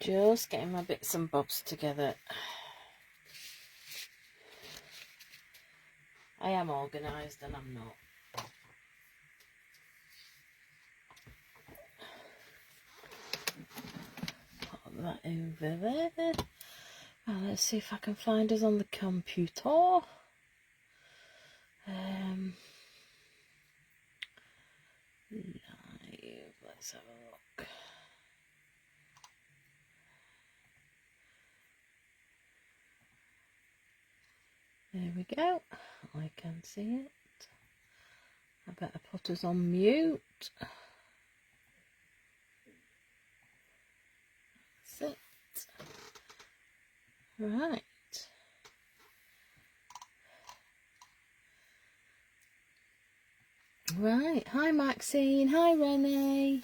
Just getting my bits and bobs together. I am organised and I'm not. Put that over there. Well, let's see if I can find us on the computer. Live. Let's have a look. There we go. I can see it. I better put us on mute. That's it. Right. Right. Hi Maxine. Hi Renee.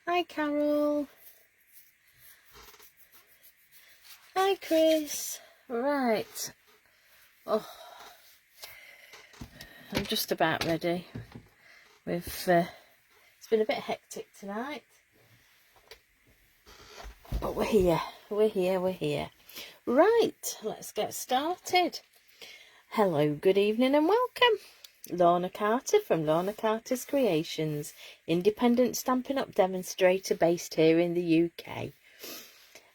Hi Carol. Hi Chris. Right. Oh, I'm just about ready. It's been a bit hectic tonight, but we're here. Right, let's get started. Hello, good evening and welcome. Lorna Carter from Lorna Carter's Creations, independent Stampin' Up demonstrator based here in the UK.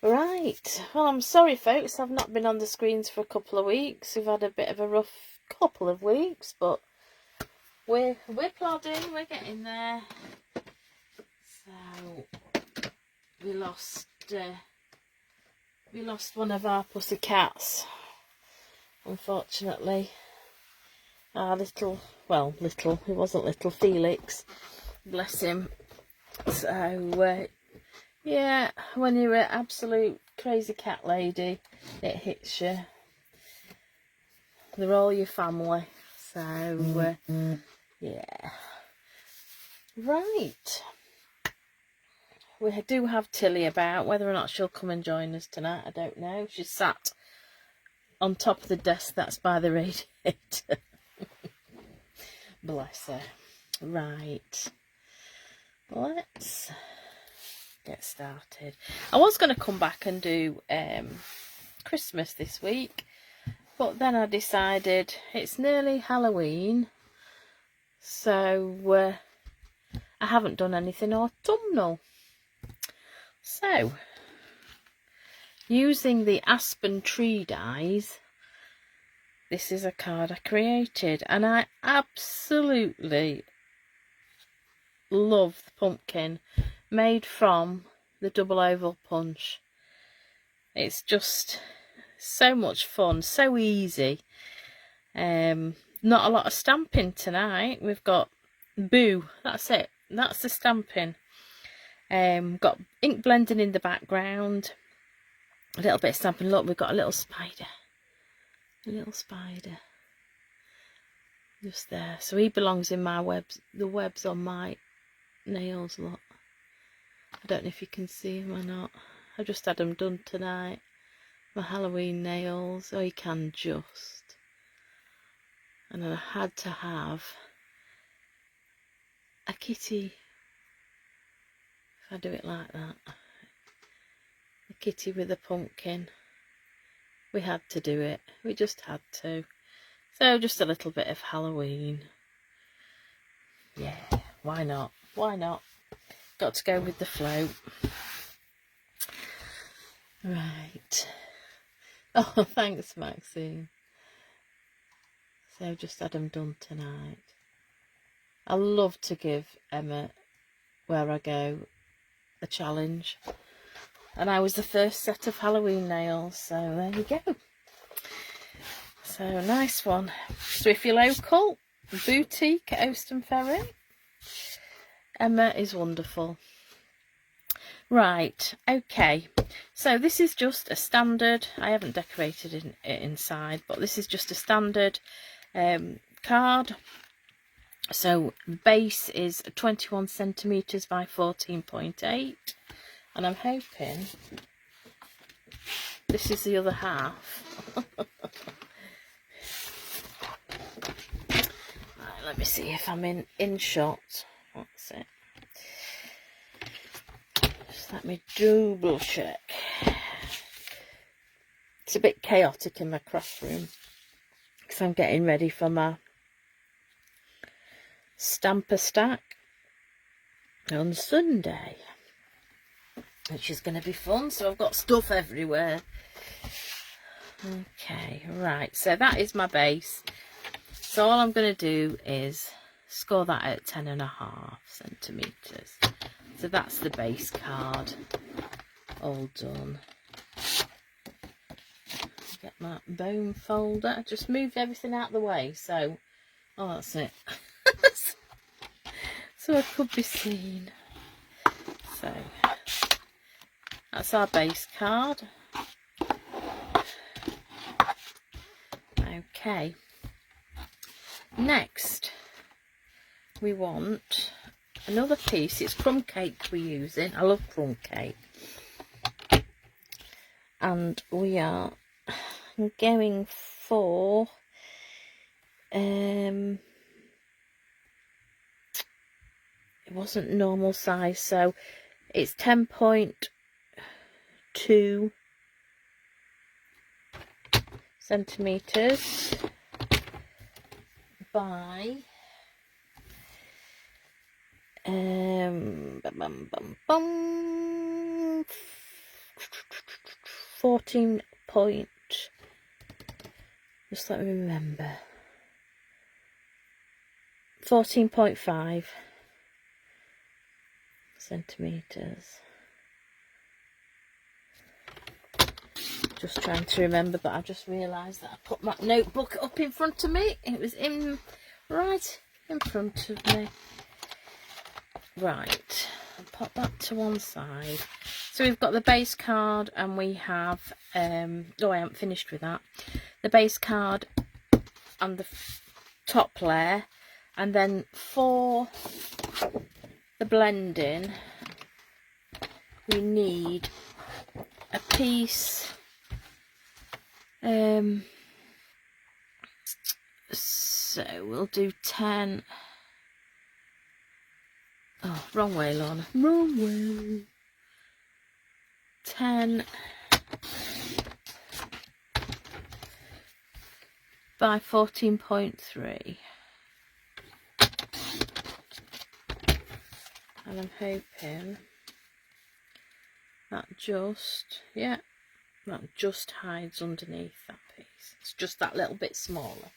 Right, well, I'm sorry folks, I've not been on the screens for a couple of weeks. We've had a bit of a rough couple of weeks, but we're plodding, we're getting there. So we lost one of our pussy cats, unfortunately. Our he wasn't little, Felix, bless him. So yeah, when you're an absolute crazy cat lady, it hits you. They're all your family. So, yeah. Right. We do have Tilly about. Whether or not she'll come and join us tonight, I don't know. She's sat on top of the desk that's by the radiator. Bless her. Right. Let's get started. I was going to come back and do Christmas this week, but then I decided it's nearly Halloween, so I haven't done anything autumnal. So, using the Aspen Tree Dies, this is a card I created, and I absolutely love the pumpkin made from the double oval punch. It's just so much fun, so easy. Not a lot of stamping tonight. We've got Boo, that's it, that's the stamping. Got ink blending in the background, a little bit of stamping. Look, we've got a little spider just there, so he belongs in my webs. The webs on my nails, look. I don't know if you can see him or not. I just had them done tonight, my Halloween nails. Oh, you can just. And then I had to have a kitty, if I do it like that, a kitty with a pumpkin. We had to do it, we just had to. So just a little bit of Halloween. Yeah, why not? Got to go with the flow. Right. Oh, thanks Maxine. So just had them done tonight. I love to give Emma, where I go, a challenge. And I was the first set of Halloween nails, so there you go. So nice one. So if you're local, boutique at Aspen Ferry, Emma is wonderful. Right, okay. So this is just a standard, I haven't decorated it inside, but this is just a standard card. So the base is 21 centimetres by 14.8, and I'm hoping this is the other half. Right, let me see if I'm in shot. That's it. Just Let me double check. It's a bit chaotic in my craft room because I'm getting ready for my stamper stack on Sunday, which is going to be fun. So I've got stuff everywhere. Okay, right, so that is my base. So all I'm going to do is score that at 10.5 centimetres. So that's the base card all done. Get my bone folder. I just moved everything out of the way, so oh, that's it. So I could be seen. So that's our base card. Okay, next we want another piece. It's crumb cake we're using. I love crumb cake, and we are going for it wasn't normal size, so it's 10.2 centimeters by 14 point, just let me remember, 14.5 centimeters. Just trying to remember, but I just realised that I put my notebook up in front of me. It was right in front of me. Right, I'll pop that to one side. So we've got the base card, and we have oh, I haven't finished with that. The base card and the top layer, and then for the blending we need a piece, so we'll do 10. Oh, wrong way, Lorna, wrong way. 10 by 14.3, and I'm hoping that just, yeah, that just hides underneath that piece. It's just that little bit smaller.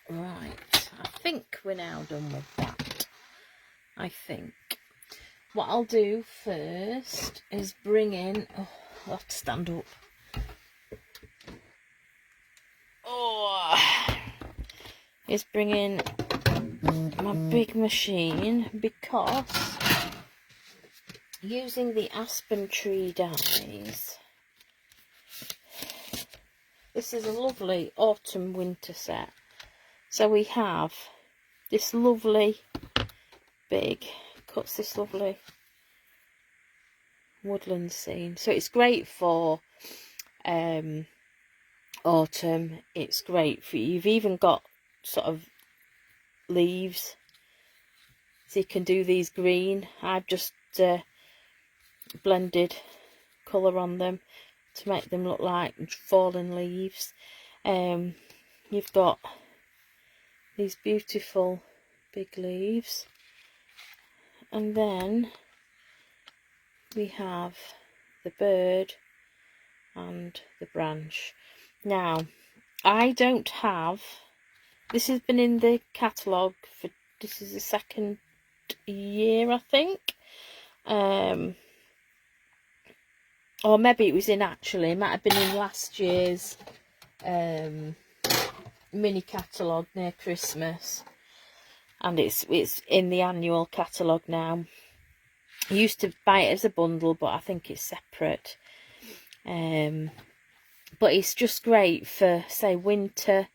Right, I think we're now done with that. I think what I'll do first is bring in, oh, I'll have to stand up. Oh, is bring in my big machine, because using the Aspen Tree Dies, this is a lovely autumn winter set. So we have this lovely big, cuts this lovely woodland scene. So it's great for autumn. It's great for, you've even got sort of leaves, so you can do these green. I've just blended colour on them to make them look like fallen leaves. You've got these beautiful big leaves, and then we have the bird and the branch. Now, I don't have, this has been in the catalogue for, this is the second year, I think, or maybe it was in, actually, it might have been in last year's mini catalogue near Christmas, and it's in the annual catalogue now. I used to buy it as a bundle, but I think it's separate. But it's just great for, say, winter,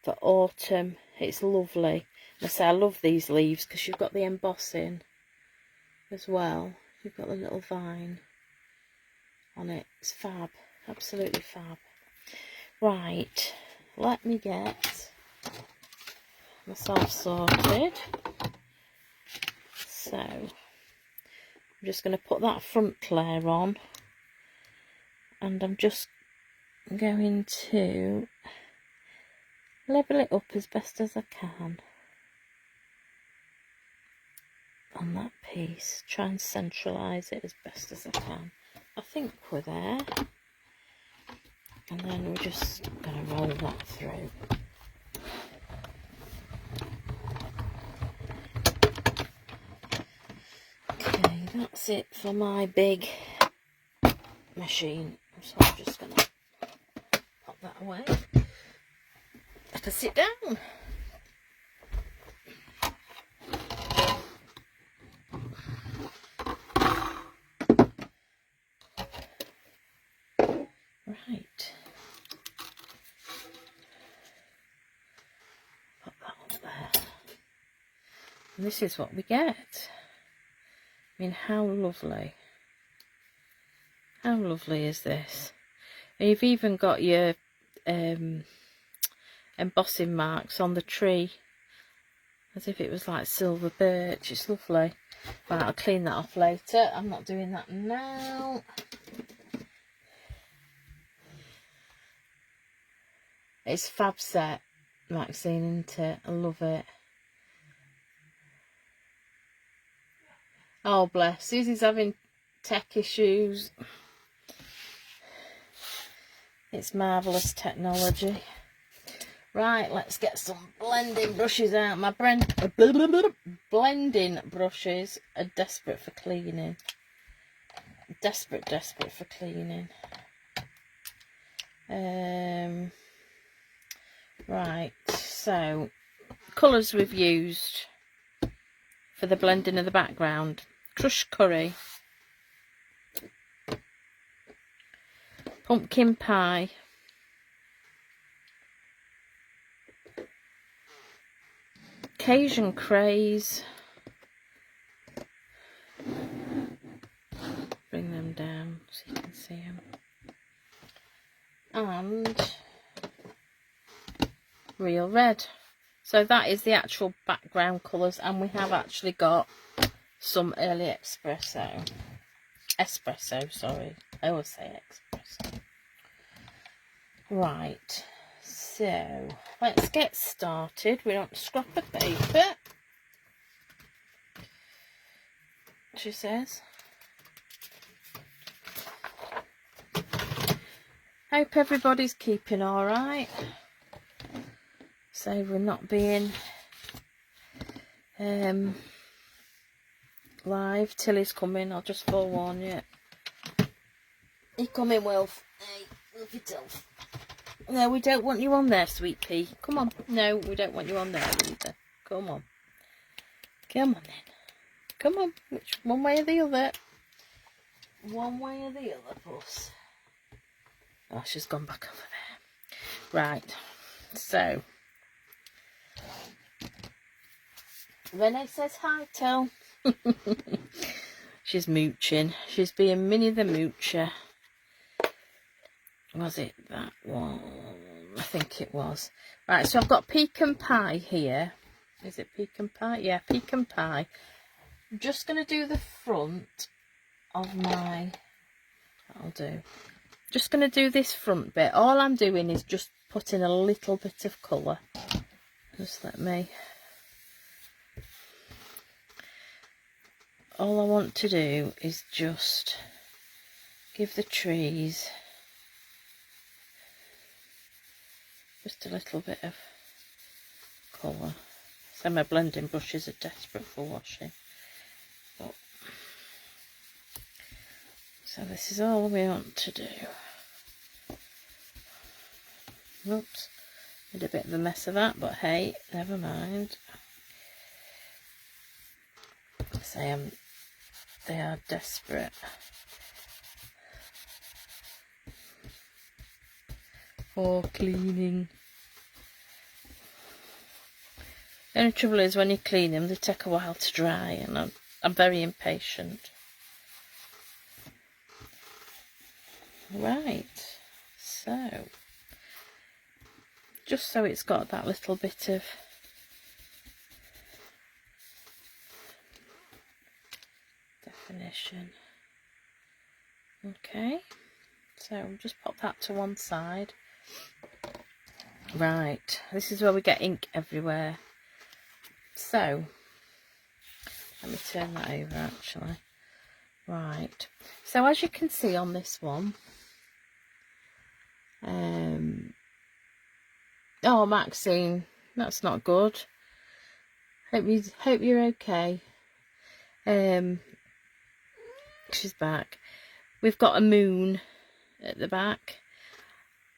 for autumn. It's lovely. I say I love these leaves because you've got the embossing as well. You've got the little vine on it. It's fab, absolutely fab. Right, let me get myself sorted. So I'm just going to put that front layer on, and I'm just going to level it up as best as I can on that piece. Try and centralise it as best as I can. I think we're there. And then we're just going to roll that through. Okay, that's it for my big machine. So I'm just going to pop that away. Let us sit down. Right. Pop that up there. And this is what we get. I mean, how lovely. How lovely is this? And you've even got your embossing marks on the tree, as if it was like silver birch. It's lovely. Right, I'll clean that off later. I'm not doing that now. It's fab set, Maxine, isn't it? I love it. Oh, bless. Susie's having tech issues. It's marvellous technology. Right, let's get some blending brushes out. My blending brushes are desperate for cleaning. Desperate for cleaning. Right, so colours we've used for the blending of the background. Crushed curry, pumpkin pie, Cajun Craze, bring them down so you can see them, and Real Red. So that is the actual background colours, and we have actually got some early espresso, sorry, I always say espresso. Right, so let's get started. We don't scrap of paper, she says. Hope everybody's keeping all right. So we're not being live. Tilly's coming, I'll just forewarn you. You coming, Wilf? Hey, Wilfie Tilf. No, we don't want you on there, sweet pea. Come on. No, we don't want you on there either. Come on. Come on then. Come on. Which one way or the other? One way or the other, puss. Oh, she's gone back over there. Right. So Renee says hi, Till. She's mooching. She's being Minnie the Moocher. Was it that one? I think it was. Right, so I've got pecan pie here. Is it pecan pie? Yeah, pecan pie. I'm just going to do the front of my... That'll do. Just going to do this front bit. All I'm doing is just putting a little bit of colour. Just let me... All I want to do is just give the trees just a little bit of colour. So my blending brushes are desperate for washing. But, so this is all we want to do. Oops, made a bit of a mess of that, but hey, never mind. They are desperate for cleaning. The only trouble is when you clean them, they take a while to dry, and I'm very impatient. Right, so just so it's got that little bit of definition. position. Okay, so I'll just pop that to one side. Right, this is where we get ink everywhere. So let me turn that over actually. Right, so as you can see on this one, oh Maxine, that's not good. Hope you're okay. She's back. We've got a moon at the back.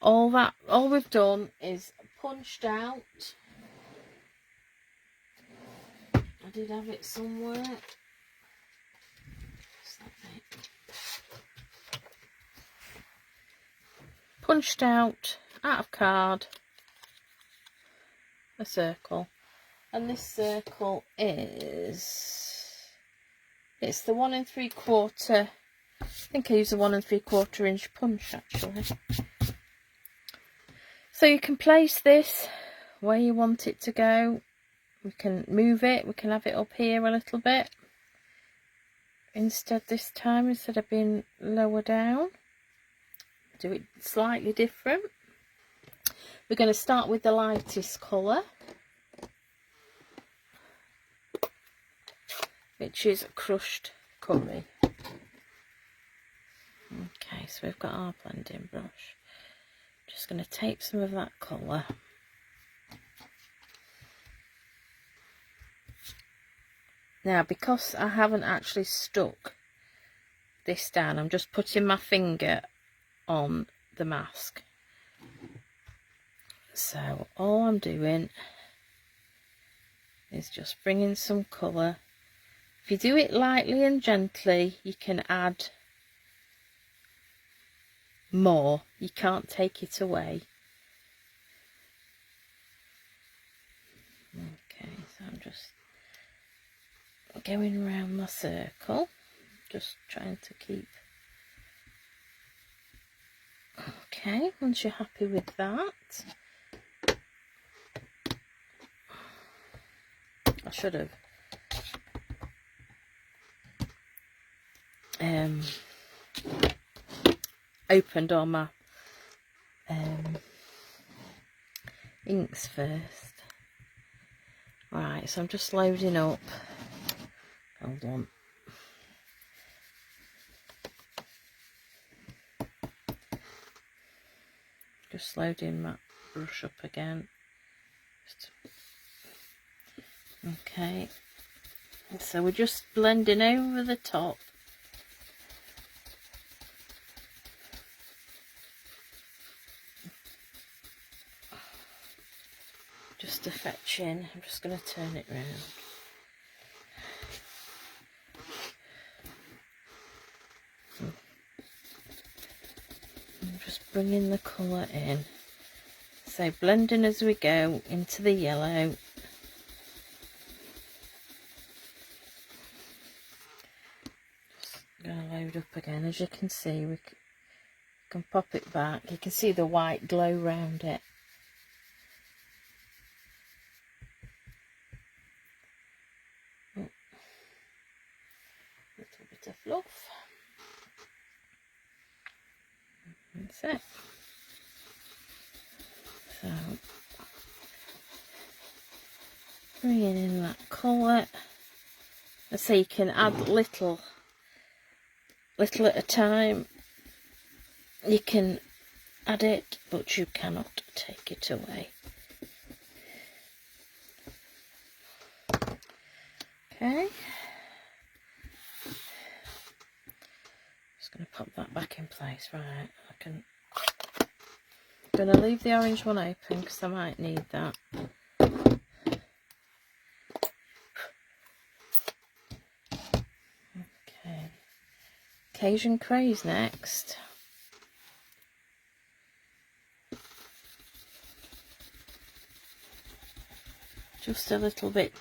All we've done is punched out. I did have it somewhere. Punched out of card a circle, and this circle is, it's the 1 3/4. I think I use a 1 3/4 inch punch actually. So you can place this where you want it to go. We can move it, we can have it up here a little bit instead this time, instead of being lower down. Do it slightly different. We're going to start with the lightest colour, which is crushed curry. Okay, so we've got our blending brush. Just going to take some of that colour. Now, because I haven't actually stuck this down, I'm just putting my finger on the mask. So all I'm doing is just bringing some colour. If you do it lightly and gently, you can add more. You can't take it away. Okay, so I'm just going around my circle, just trying to keep. Okay, once you're happy with that, I should have opened all my inks first. Right, so I'm just loading up. Hold on. Just loading my brush up again. Okay, so we're just blending over the top. Just to fetch in. I'm just going to turn it round. I'm just bringing the colour in. So blending as we go into the yellow. Just going to load up again. As you can see, we can pop it back. You can see the white glow around it. Oh, little bit of fluff. That's it. So bringing in that colour. So you can add little at a time. You can add it, but you cannot take it away. Okay. Just going to pop that back in place. Right, I'm going to leave the orange one open because I might need that. Okay. Cajun Craze next. Just a little bit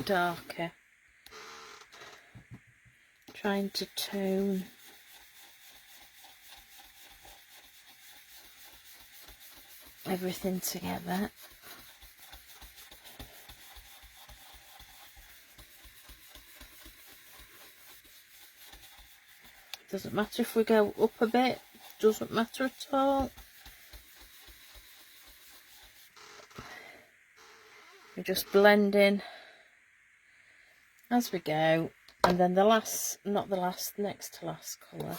darker. Trying to tone everything together. Doesn't matter if we go up a bit, doesn't matter at all. We're just blending as we go. And then the last, not the last, next to last colour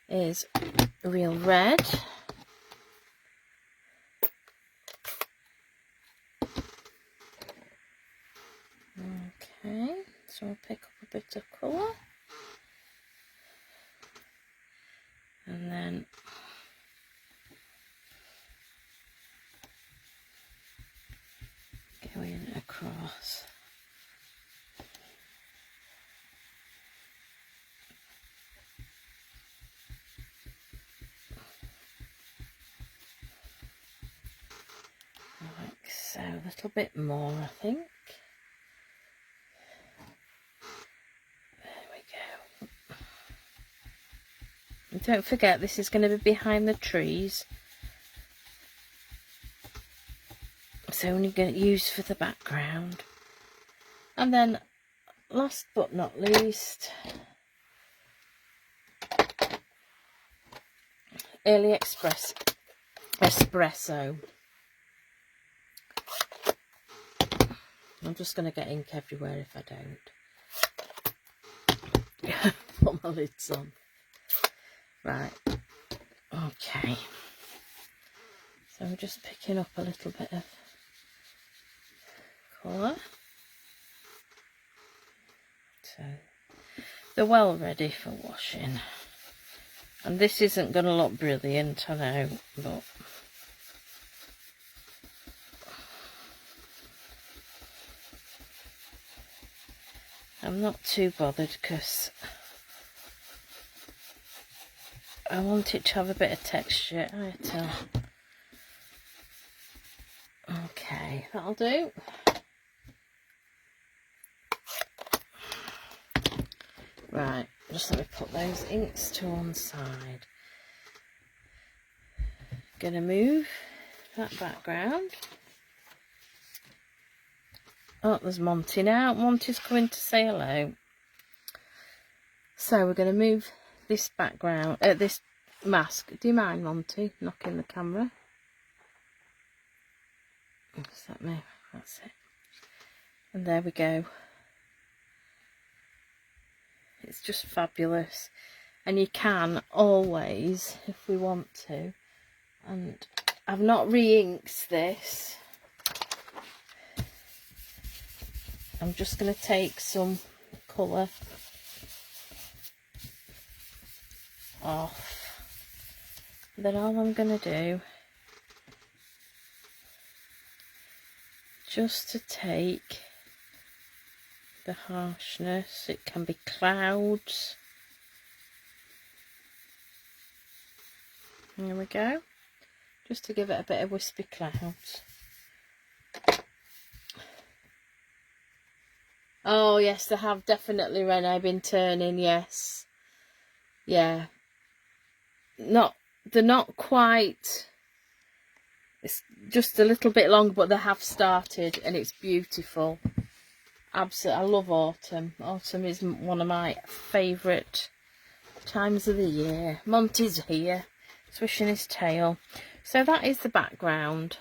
is Real Red. Okay, so I'll pick up a bit of colour. And then going across. Like so, a little bit more, I think. There we go. And don't forget, this is going to be behind the trees. So only going to use for the background. And then, last but not least, Early Espresso. I'm just going to get ink everywhere if I don't. Put my lids on. Right. Okay. So I'm just picking up a little bit of colour. So they're well ready for washing. And this isn't going to look brilliant, I know, but I'm not too bothered because I want it to have a bit of texture. I tell. Okay, that'll do. Right, just let me put those inks to one side. Gonna move that background. Oh, there's Monty now. Monty's coming to say hello. So we're gonna move this background, this mask. Do you mind, Monty, knocking the camera? What's that mean? That's it. And there we go. It's just fabulous. And you can always, if we want to, and I've not re-inked this. I'm just going to take some colour off. Then all I'm going to do, just to take the harshness, it can be clouds. There we go. Just to give it a bit of wispy clouds. Oh yes, they have definitely, Renee, been turning, yes. Yeah. They're not quite, it's just a little bit long, but they have started and it's beautiful. Absolutely, I love autumn. Autumn is one of my favourite times of the year. Monty's here, swishing his tail. So that is the background.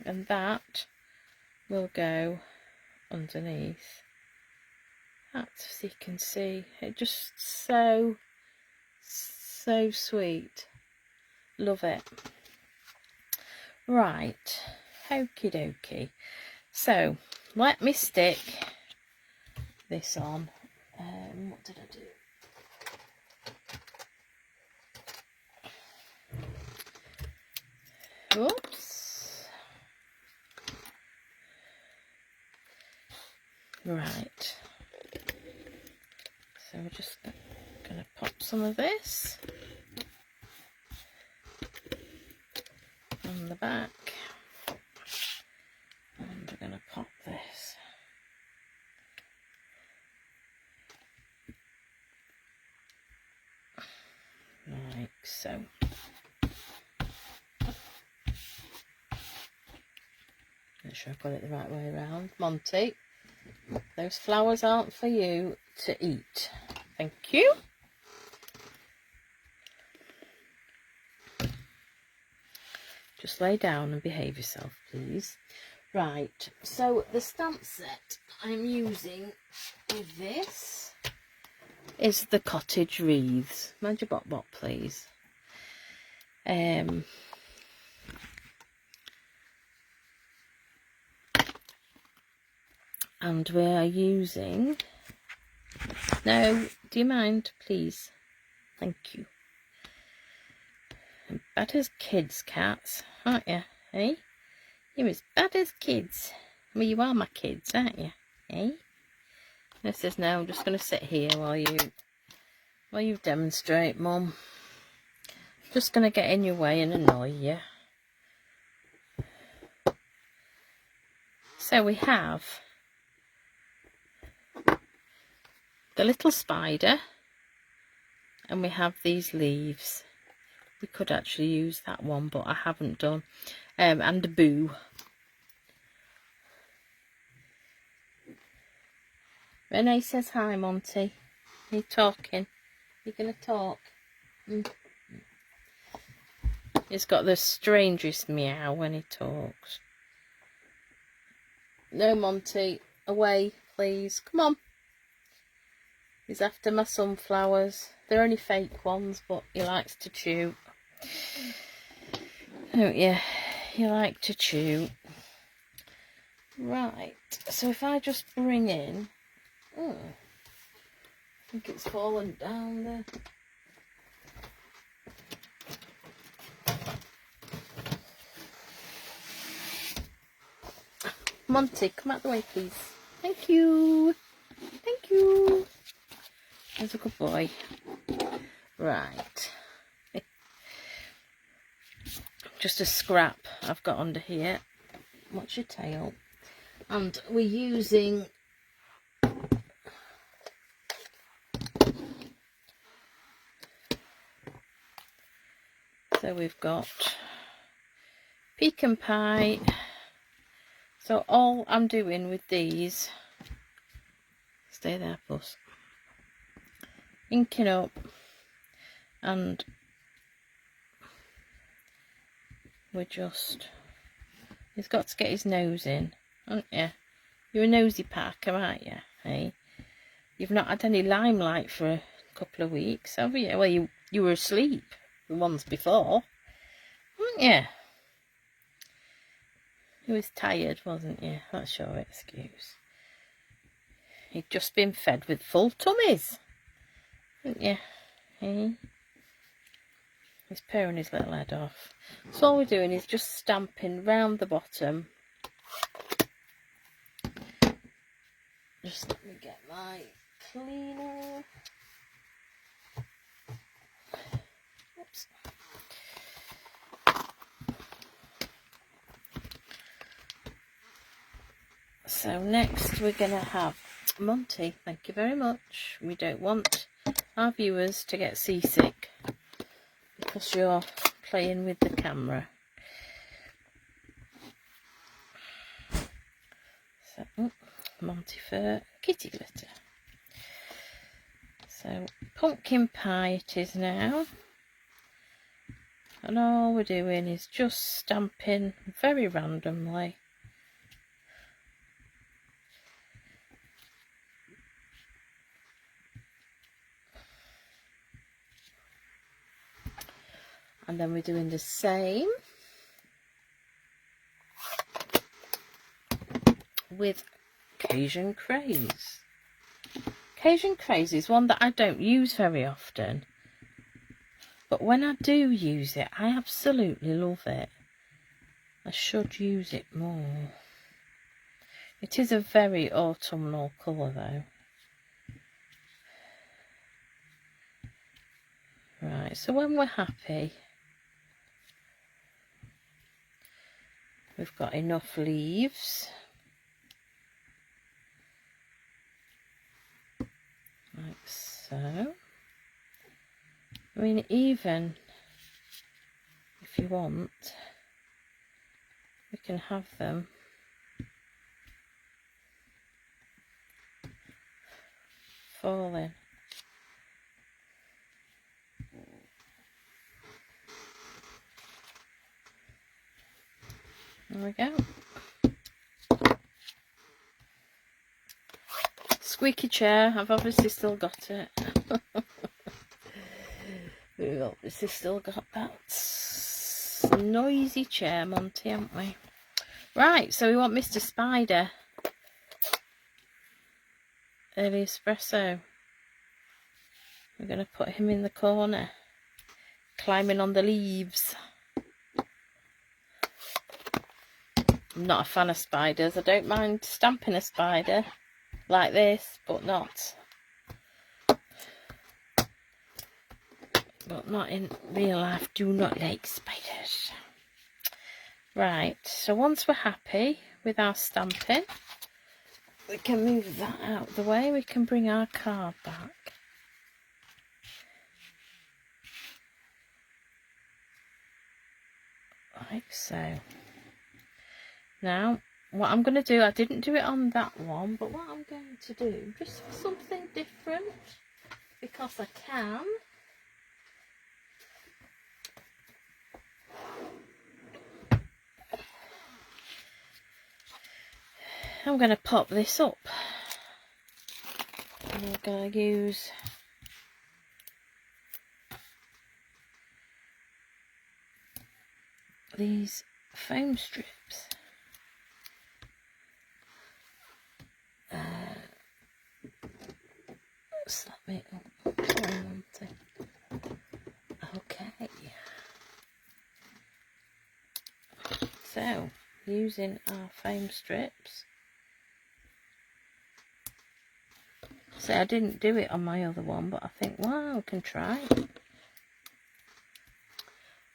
And that will go underneath. That's, as you can see, it just so sweet. Love it. Right, okie dokie. So let me stick this on. What did I do? Oops. Right. So we're just going to pop some of this on the back. And we're going to pop this. Like so. Make sure I've got it the right way around. Monty, Those flowers aren't for you to eat. Thank you. Just lay down and behave yourself, please. Right, so the stamp set I'm using with this is the Cottage Wreaths. Mind your bot, please. And we are using... No, do you mind, please? Thank you. Bad as kids, cats, aren't you? Eh? You're as bad as kids. Well, you are my kids, aren't you? Eh? This is now. I'm just going to sit here while you demonstrate, Mum. Just going to get in your way and annoy you. So we have the little spider, and we have these leaves. We could actually use that one, but I haven't done. And a boo. Renee says hi, Monty. Are you talking? You gonna talk? He's got the strangest meow when he talks. No, Monty. Away, please. Come on. He's after my sunflowers. They're only fake ones, but he likes to chew. Don't you? You like to chew. Right. So if I just bring in... Oh, I think it's fallen down there. Monty, come out the way, please. Thank you. Thank you. There's a good boy. Right. Just a scrap I've got under here. Watch your tail. And we're using... So we've got pecan pie. So all I'm doing with these, stay there, puss, inking up, and we're just, he's got to get his nose in, aren't you? You're a nosy packer, aren't you? Hey, you've not had any limelight for a couple of weeks, have you? Well, you were asleep the ones before, weren't you? You was tired, wasn't you? That's your excuse. You'd just been fed with full tummies, haven't you? Hey? He's purring his little head off. So all we're doing is just stamping round the bottom. Just let me get my cleaner. Oops. So next we're going to have Monty. Thank you very much. We don't want our viewers to get seasick because you're playing with the camera. So, Monty fur, kitty glitter. So pumpkin pie it is now. And all we're doing is just stamping very randomly. And then we're doing the same with Cajun Craze. Cajun Craze is one that I don't use very often, but when I do use it, I absolutely love it. I should use it more. It is a very autumnal colour though. Right, so when we're happy, we've got enough leaves. Like so. I mean, even if you want, we can have them falling. There we go. Squeaky chair, I've obviously still got it. We've obviously still got that noisy chair, Monty, haven't we? Right, so we want Mr. Spider. Early espresso. We're going to put him in the corner, climbing on the leaves. I'm not a fan of spiders. I don't mind stamping a spider like this, but not in real life. Do not like spiders. Right, so once we're happy with our stamping, we can move that out of the way. We can bring our card back. Like so. Now, what I'm going to do, I didn't do it on that one, but what I'm going to do, just for something different, because I can, I'm going to pop this up. And I'm going to use these foam strips. Slap it up. Okay. So, using our foam strips. So I didn't do it on my other one, but I think, well, I can try.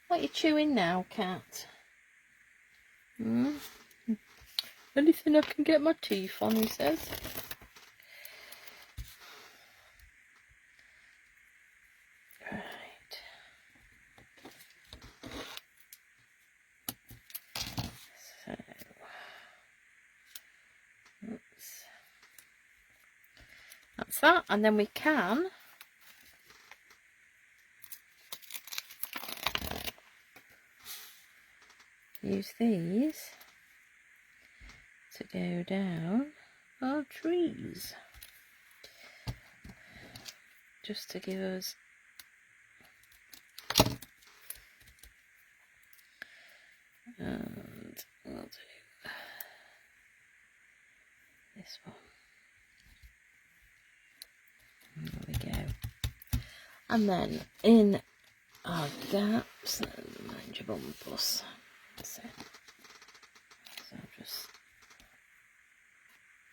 What are you chewing now, cat? Anything I can get my teeth on, he says. Right. So, oops. That's that, and then we can use these to go down our trees, just to give us and we'll do this one. There we go. And then in our gaps, mind your bumpus. So I'm just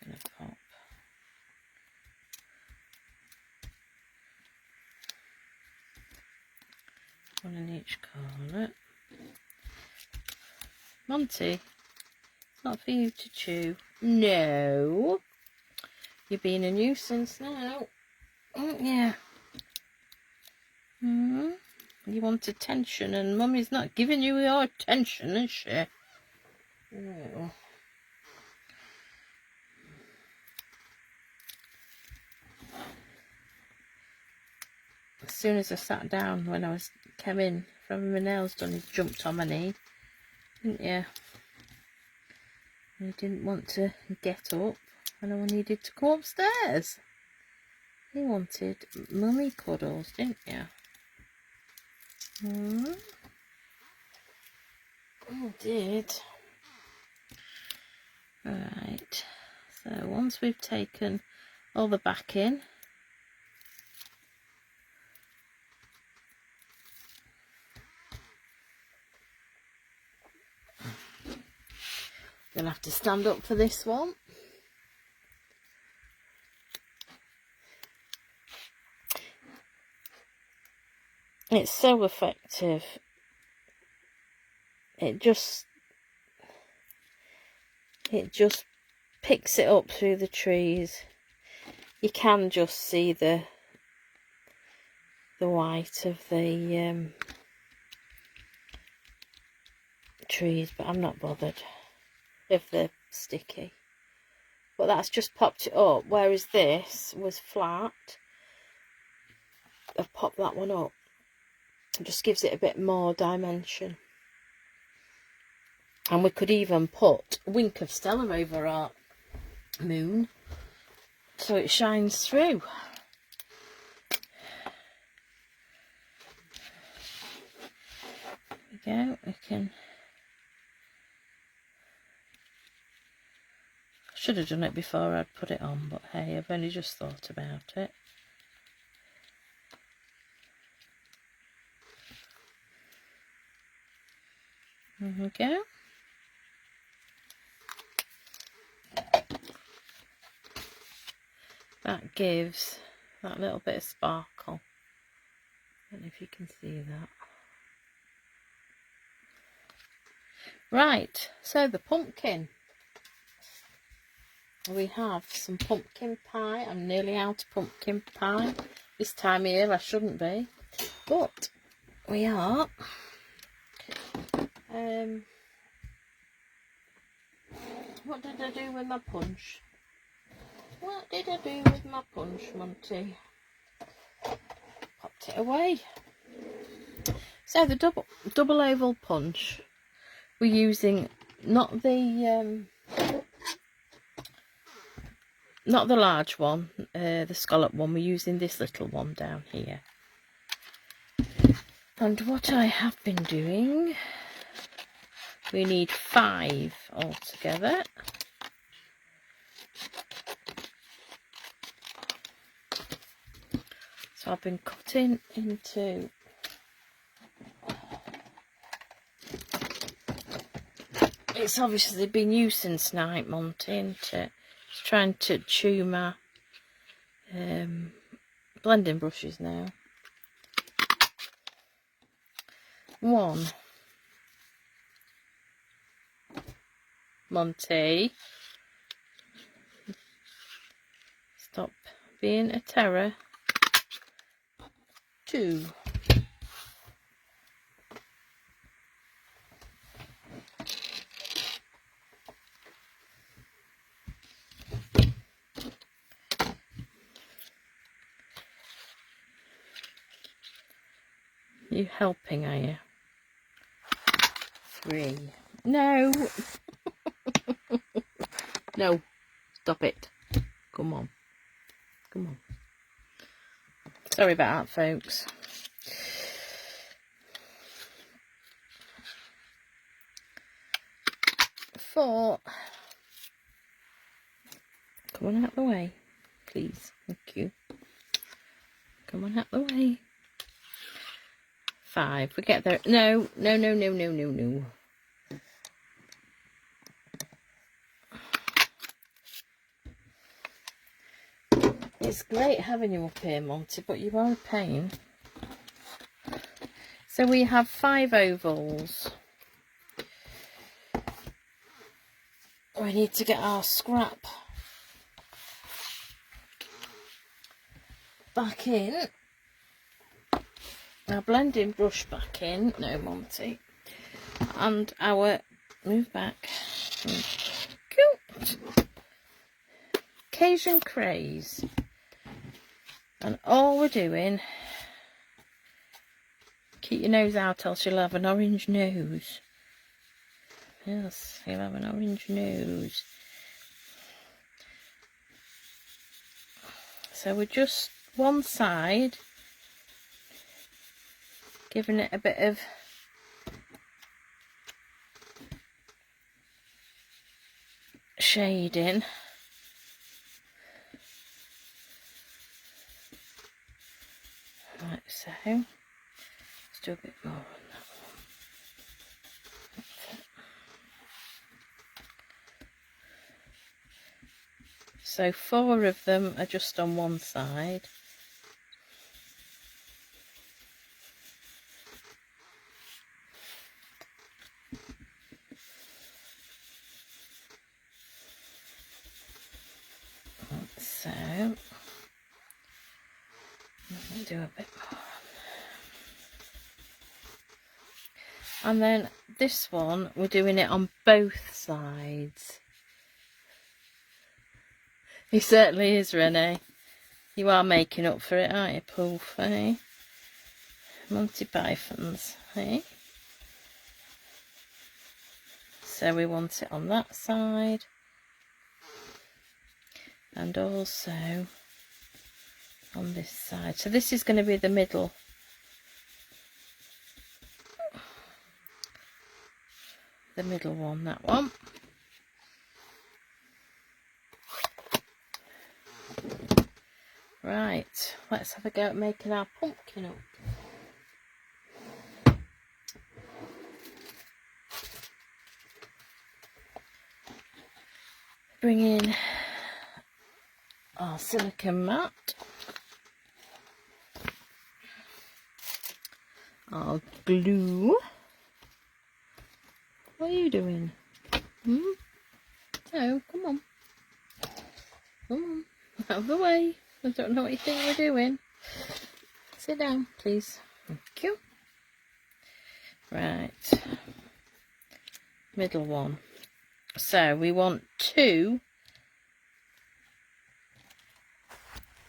going to pop one in each corner. Monty, it's not for you to chew. No. You're being a nuisance now, aren't you? You want attention and Mummy's not giving you your attention, is she? Oh. As soon as I sat down, when I came in from my nails done, he jumped on my knee, didn't you? And he didn't want to get up when I needed to go upstairs. He wanted Mummy cuddles, didn't you? Oh, did. Right, so once we've taken all the backing, gonna have to stand up for this one. It's so effective. It just picks it up through the trees. You can just see the white of the trees, but I'm not bothered if they're sticky. but that's just popped it up, whereas this was flat. I've popped that one up. It just gives it a bit more dimension. And we could even put a wink of Stella over our moon so it shines through. There we go. We can... Should have done it before I'd put it on, but hey, I've only just thought about it. There we go. That gives that little bit of sparkle. I don't know if you can see that. Right, so the pumpkin. We have some pumpkin pie. I'm nearly out of pumpkin pie. This time of year I shouldn't be, but we are. What did I do with my punch? What did I do with my punch, Monty? Popped it away. So the double oval punch, we're using not the large one, the scallop one. We're using this little one down here. And what I have been doing, we need 5 altogether. So I've been cutting into it's obviously been used since night, Monty, isn't it? Just trying to chew my blending brushes now. 1. Monty, stop being a terror. 2. You helping, are you? 3. No. No. Stop it. Come on. Come on. Sorry about that, folks. 4. Come on out the way, please. Thank you. Come on out the way. 5. We get there. No, no, no, no, no, no, no. It's great having you up here, Monty, but you are a pain. So we have 5 ovals. We need to get our scrap back in. Our blending brush back in. No, Monty. And our... Move back. Cute. Cajun Craze. And all we're doing... Keep your nose out, else you'll have an orange nose. Yes, you'll have an orange nose. So we're just one side, giving it a bit of shading. Like so. Let's do a bit more on that one. So 4 of them are just on one side. Like so. I'll do a bit more. And then this one, we're doing it on both sides. He certainly is, Renee. You are making up for it, aren't you, Poof, eh? Monty Pythons, eh? So we want it on that side. And also on this side. So this is going to be the middle. The middle one, that one. Right, let's have a go at making our pumpkin up. Bring in our silicone mat, our glue. What are you doing? No, come on. Come on, out of the way. I don't know what you think we're doing. Sit down, please. Thank you. Right. Middle one. So we want two.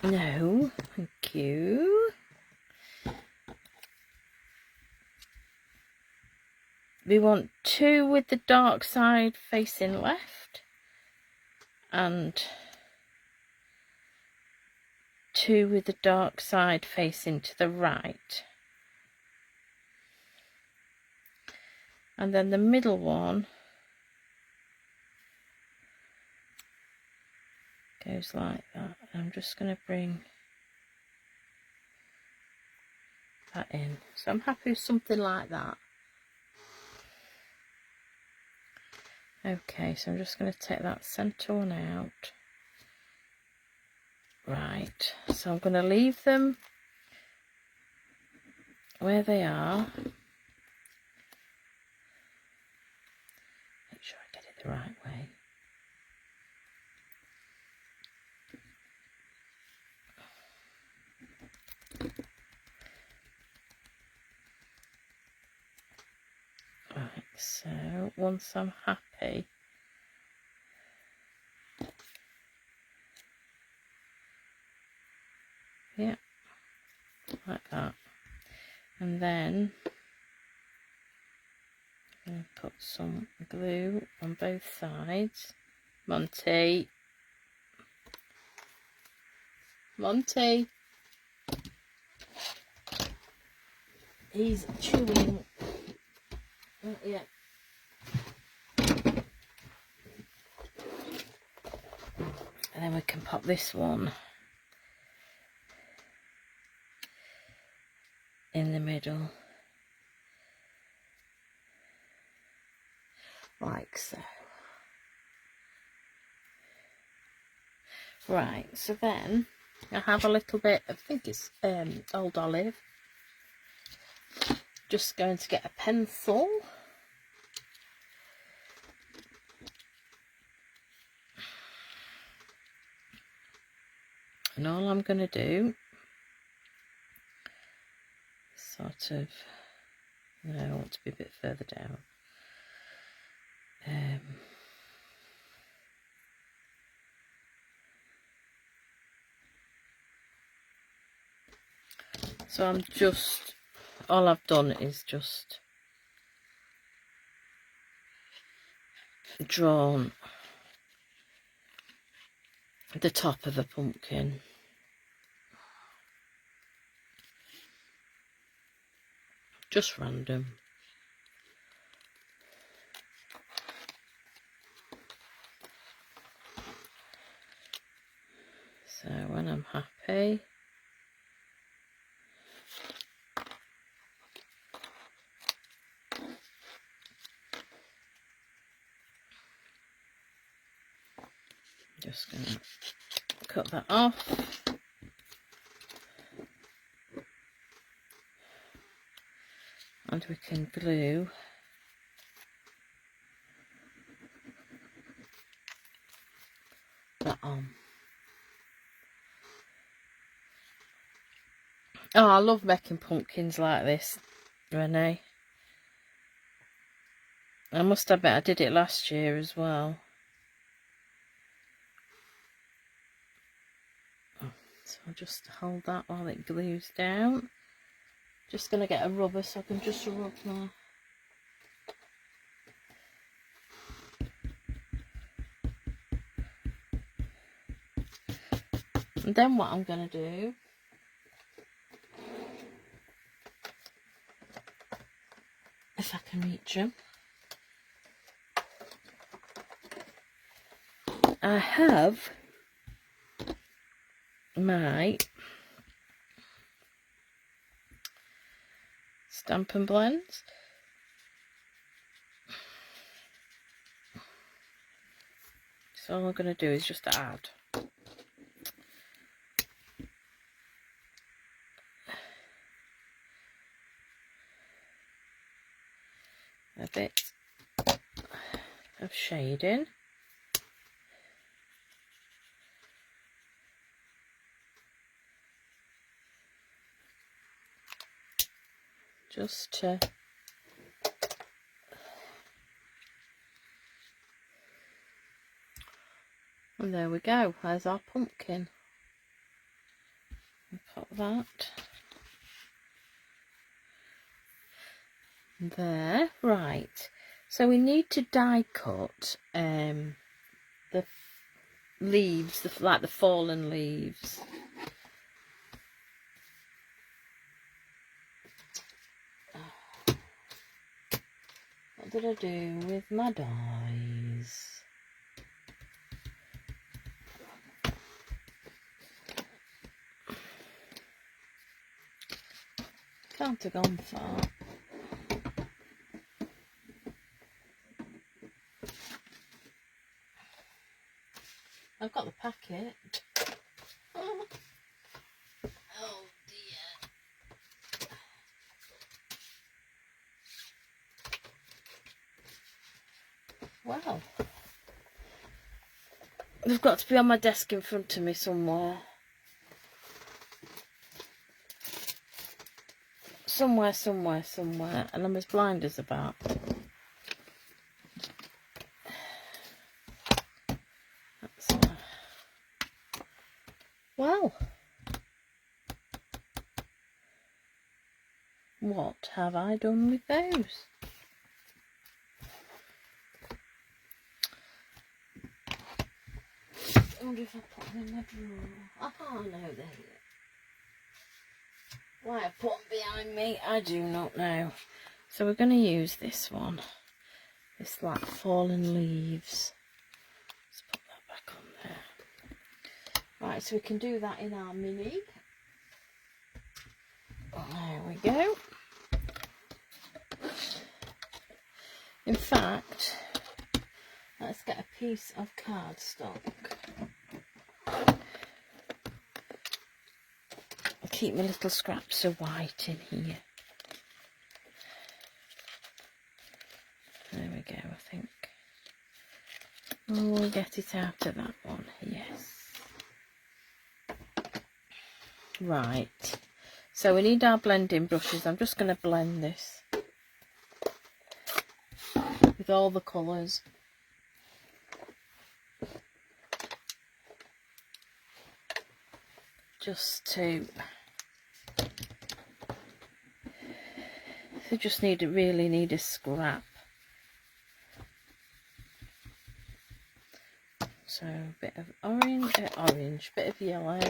No, thank you. We want two with the dark side facing left and two with the dark side facing to the right. And then the middle one goes like that. I'm just going to bring that in. So I'm happy with something like that. Okay, so I'm just going to take that centre one out. Right, so I'm going to leave them where they are. Make sure I get it the right way. Right, so once I'm happy, yeah, like that, and then I'm going to put some glue on both sides. Monty, he's chewing. Not yet. And then we can pop this one in the middle, like so. Right, so then I have a little bit, I think it's old olive. Just going to get a pencil. And all I'm going to do, sort of, no, I want to be a bit further down. So I'm just, all I've done is just drawn the top of a pumpkin. Just random. So when I'm happy, just going to cut that off. And we can glue that on. Oh, I love making pumpkins like this, Renee. I must admit I did it last year as well. I'll just hold that while it glues down. Just going to get a rubber so I can just rub my... And then what I'm going to do, if I can reach them, I have my Stampin' Blends. So all I'm going to do is just add a bit of shading. Just to and there we go, there's our pumpkin. Pop that there. Right, so we need to die cut the leaves, like the fallen leaves. What did I do with my dies? Can't have gone far. I've got the packet. Oh dear. Well, they've got to be on my desk in front of me somewhere. Somewhere, and I'm as blind as a bat. Well, what have I done with those? I wonder if I put them in my drawer. Oh no, there you go. Why I put them behind me, I do not know. So we're going to use this one. This like fallen leaves. Let's put that back on there. Right, so we can do that in our mini. There we go. In fact, let's get a piece of cardstock. Keep my little scraps of white in here. There we go, I think. Oh, we'll get it out of that one, yes. Right, so we need our blending brushes. I'm just going to blend this with all the colours. Just to... They just really need a scrap. So a bit of orange, bit of yellow.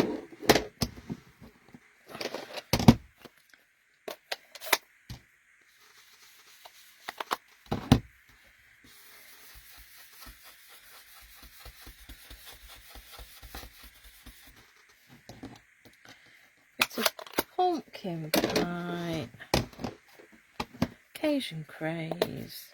Bit of pumpkin pie. Cajun Craze.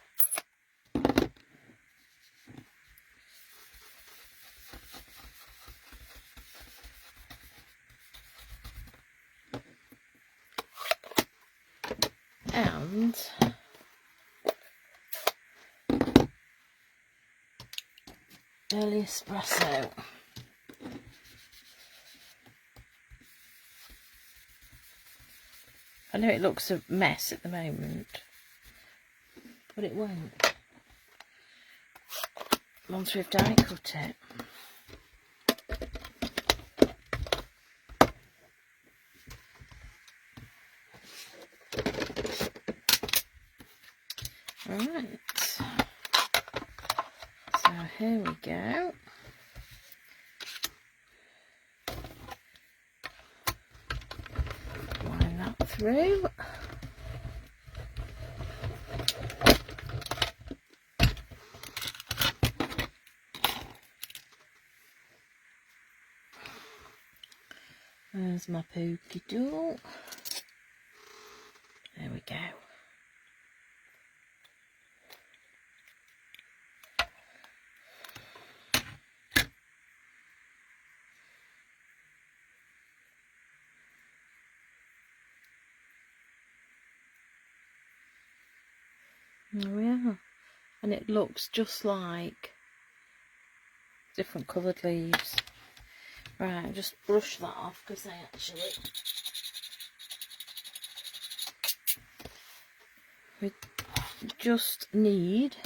And early espresso. I know it looks a mess at the moment, but it won't once we've die cut it. Right, so here we go. Line that through. There's my pokey doll. There we go. There we are. And it looks just like different coloured leaves. Right, I'll just brush that off because I actually... We just need...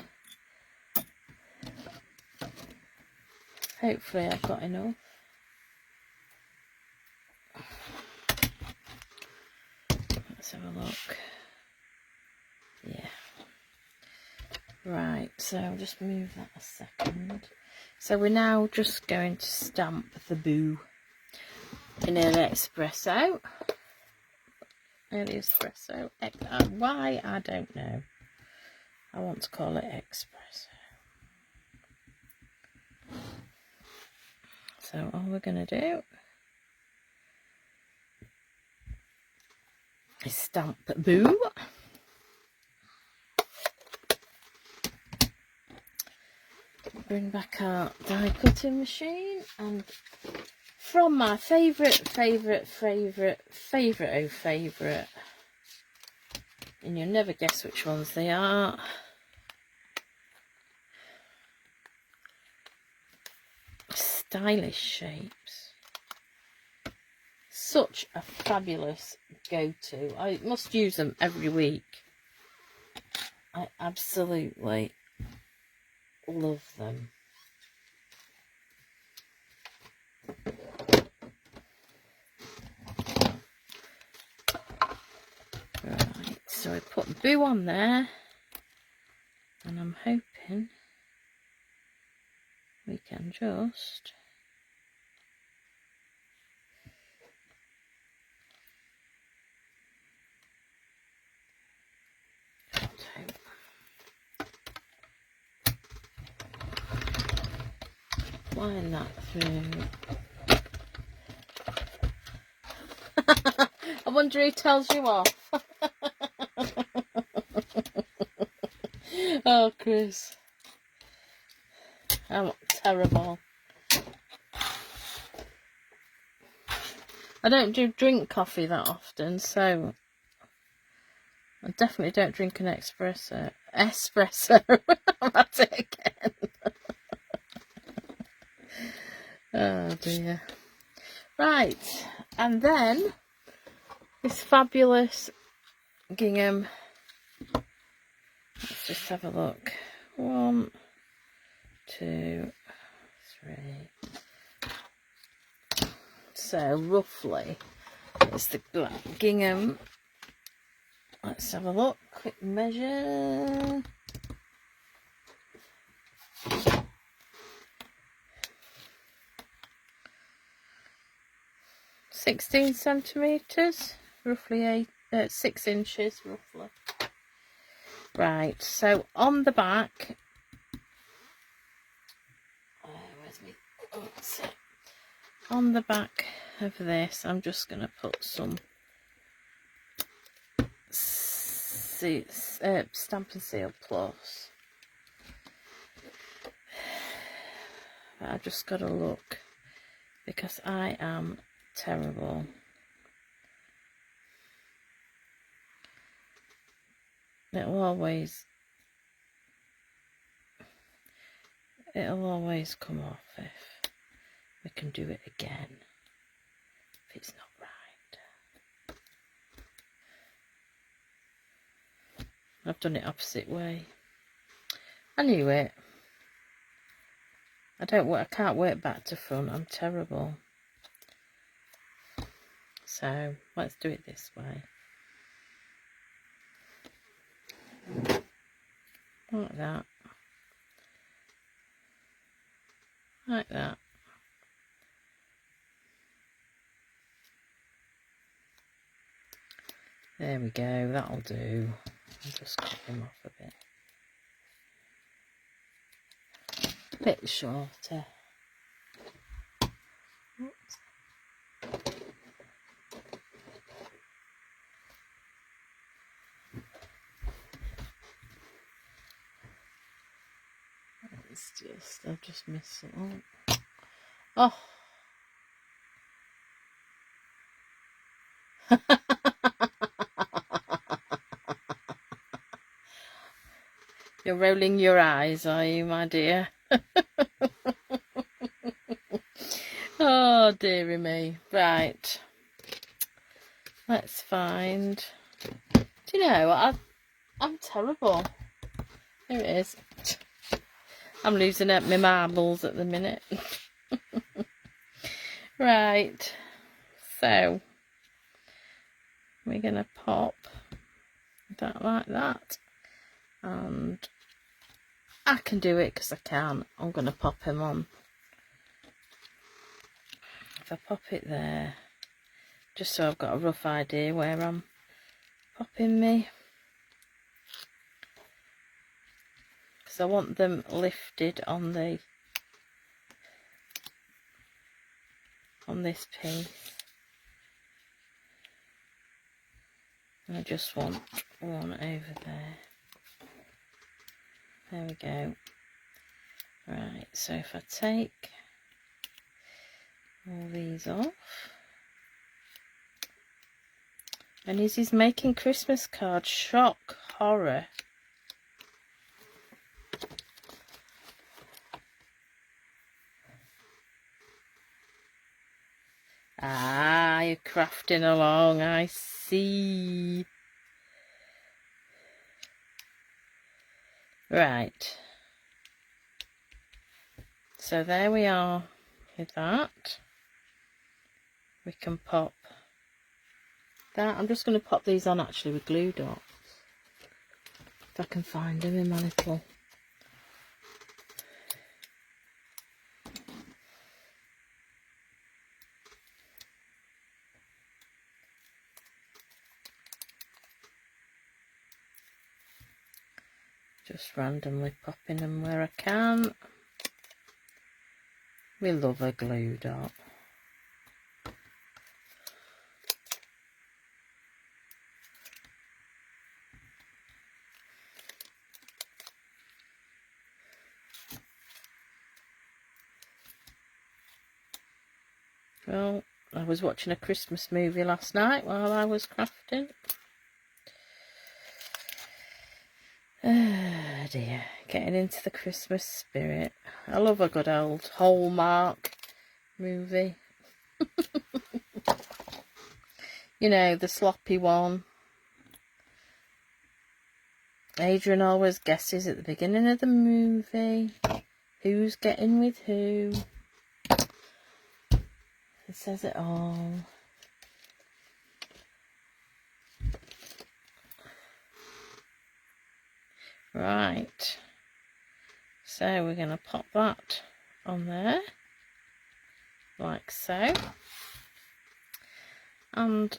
Hopefully I've got enough. Let's have a look. Yeah. Right, so I'll just move that a second. So we're now just going to stamp the boo in an espresso. Espresso. Why? I don't know. I want to call it espresso. So all we're going to do is stamp boo. Bring back our die cutting machine, and from my favourite, and you'll never guess which ones they are, stylish shapes. Such a fabulous go-to. I must use them every week. I absolutely love them. Right, so I put boo on there, and I'm hoping we can just line that through. I wonder who tells you off. Oh, Chris. I'm terrible. I don't drink coffee that often, so I definitely don't drink an espresso. I'm at it again. Oh dear. Right, and then this fabulous gingham. Let's just have a look. 1, 2, 3. So roughly, it's the gingham. Let's have a look. Quick measure. 16 centimetres, roughly 6 inches, roughly. Right, so on the back, where's me? Oh, on the back of this, I'm just going to put some Stampin' Seal Plus. But I just got to look, because I am terrible. It'll always come off if we can do it again, if it's not right. I've done it opposite way. Anyway, I can't work back to front. I'm terrible. So let's do it this way. like that, like that. There we go, that'll do. I'll just cut him off a bit shorter. Oops. It's just, I've just missed something. Oh. You're rolling your eyes, are you, my dear? Oh, dearie me. Right. Let's find... Do you know, I'm terrible. Here it is. I'm losing out my marbles at the minute. Right. So, we're going to pop that like that. And I can do it because I can. I'm going to pop him on. If I pop it there, just so I've got a rough idea where I'm popping me. Because I want them lifted on the this piece. And I just want one over there. There we go. Right, so if I take all these off. And he's making Christmas cards. Shock, horror. Ah, you're crafting along, I see. Right. So there we are with that. We can pop that. I'm just going to pop these on actually with glue dots. If I can find them in my little... Just randomly popping them where I can. We love a glue dot. Well, I was watching a Christmas movie last night while I was crafting. Oh dear, getting into the Christmas spirit. I love a good old Hallmark movie. You know, the sloppy one. Adrian always guesses at the beginning of the movie who's getting with who. It says it all. Right. So we're going to pop that on there. Like so. And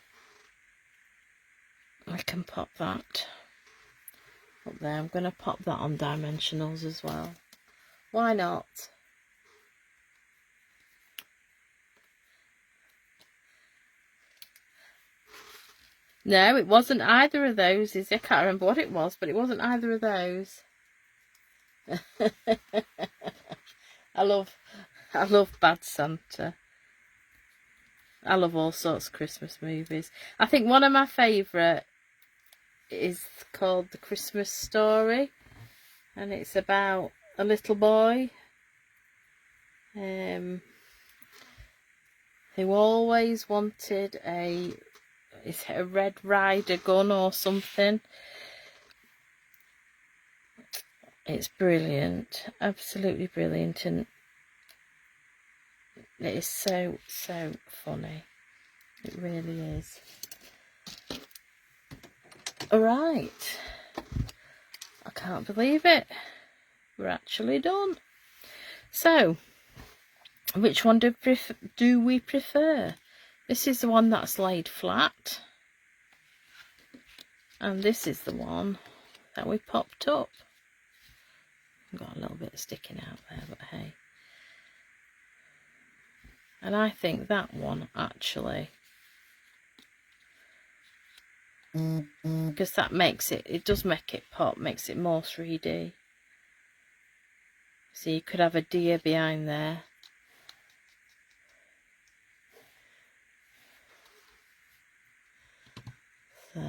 I can pop that up there. I'm going to pop that on dimensionals as well. Why not? No, it wasn't either of those. I can't remember what it was, but it wasn't either of those. I love Bad Santa. I love all sorts of Christmas movies. I think one of my favourite is called The Christmas Story, and it's about a little boy who always wanted a Red Ryder gun or something. It's brilliant, absolutely brilliant, and it is so funny. It really is. Alright, I can't believe it. We're actually done. So, which one do we prefer? This is the one that's laid flat. And this is the one that we popped up. Got a little bit sticking out there, but hey. And I think that one actually, because that makes it does make it pop, makes it more 3D. So you could have a deer behind there. So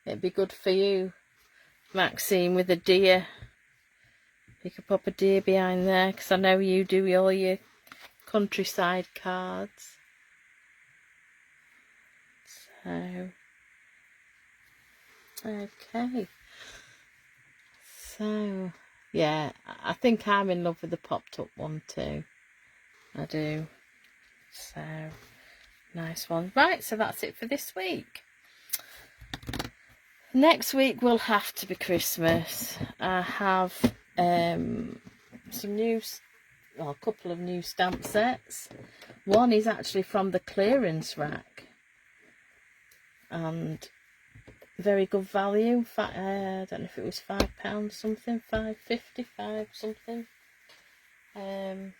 it'd be good for you, Maxine, with a deer. You could pop a deer behind there, because I know you do all your countryside cards. So, okay. So, yeah, I think I'm in love with the popped up one too. I do. So, nice one. Right, so that's it for this week. Next week will have to be Christmas. I have some new, well, a couple of new stamp sets. One is actually from the clearance rack, and very good value. I don't know if it was £5 something, £5.50, something. In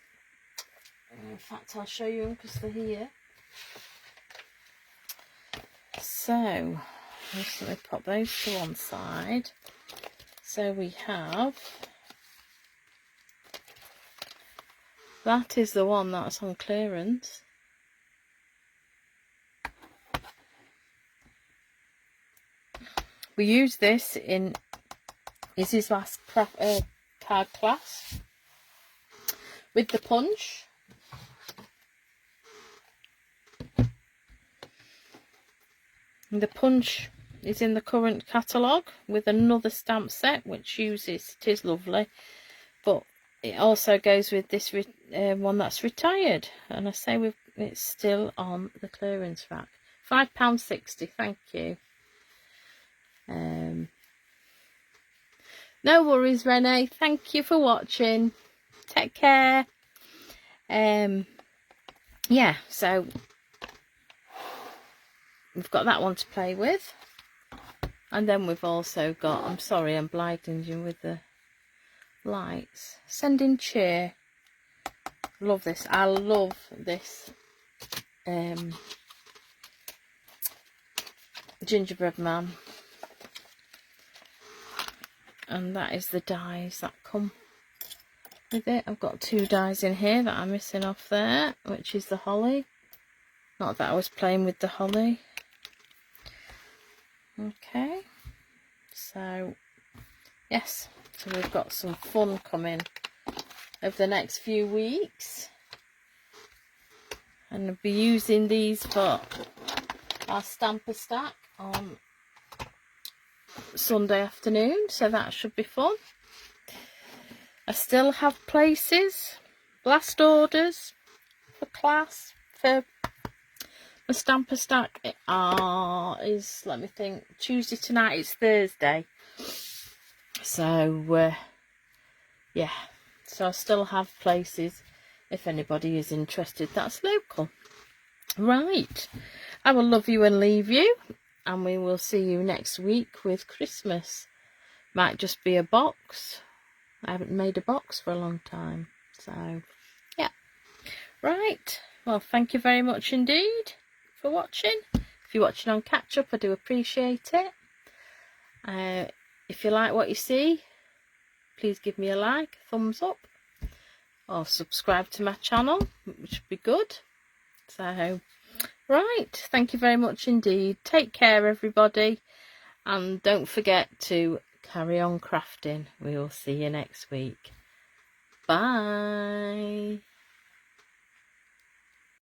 fact, I'll show you them because they're here. So, let's let me pop those to one side. So we have, that is the one that's on clearance. We use this in Izzy's last card class with the punch. And the punch is in the current catalogue with another stamp set which uses, it is lovely, but it also goes with this one that's retired, and I say it's still on the clearance rack. £5.60, thank you. No worries, Renee, thank you for watching, take care. Yeah, so we've got that one to play with, and then we've also got, I'm sorry I'm blinding you with the lights, Sending Cheer. Love this. I love this gingerbread man, and that is the dies that come with it. I've got 2 dies in here that I'm missing off there, which is the holly. Not that I was playing with the holly. Okay, so yes, so we've got some fun coming over the next few weeks, and I'll be using these for our stamper stack on Sunday afternoon, so that should be fun. I still have places, blast orders for class for the stamper stack. Is, let me think, Tuesday tonight, it's Thursday, so yeah, so I still have places if anybody is interested that's local. Right, I will love you and leave you, and we will see you next week with Christmas. Might just be a box. I haven't made a box for a long time, so yeah. Right, well, thank you very much indeed for watching. If you're watching on catch up, I do appreciate it. If you like what you see, please give me a like, a thumbs up, or subscribe to my channel, which would be good. So, right, thank you very much indeed. Take care, everybody, and don't forget to carry on crafting. We will see you next week. Bye.